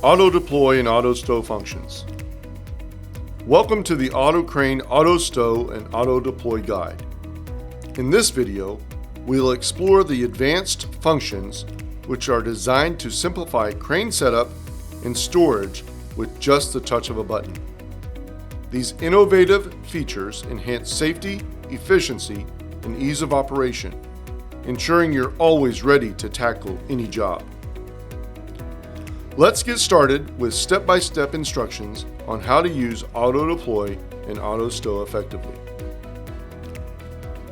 Auto deploy and auto stow functions. Welcome to the Auto Crane Auto Stow and Auto Deploy Guide. In this video, we'll explore the advanced functions which are designed to simplify crane setup and storage with just the touch of a button. These innovative features enhance safety, efficiency, and ease of operation, ensuring you're always ready to tackle any job. Let's get started with step-by-step instructions on how to use auto deploy and auto stow effectively.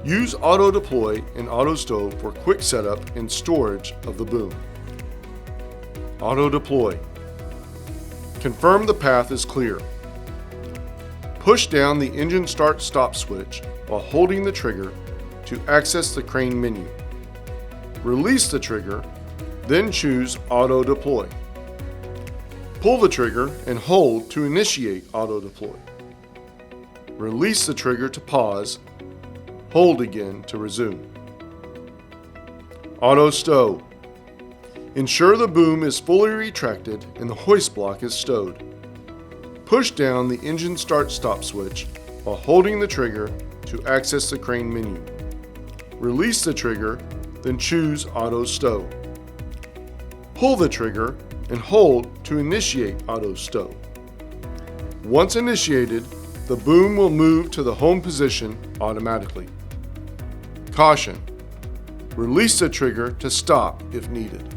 Use auto deploy and auto stow for quick setup and storage of the boom. Auto deploy. Confirm the path is clear. Push down the engine start-stop switch while holding the trigger to access the crane menu. Release the trigger, then choose auto deploy. Pull the trigger and hold to initiate auto deploy. Release the trigger to pause. Hold again to resume. Auto stow. Ensure the boom is fully retracted and the hoist block is stowed. Push down the engine start-stop switch while holding the trigger to access the crane menu. Release the trigger, then choose auto stow. Pull the trigger and hold to initiate auto stow. Once initiated, the boom will move to the home position automatically. Caution: release the trigger to stop if needed.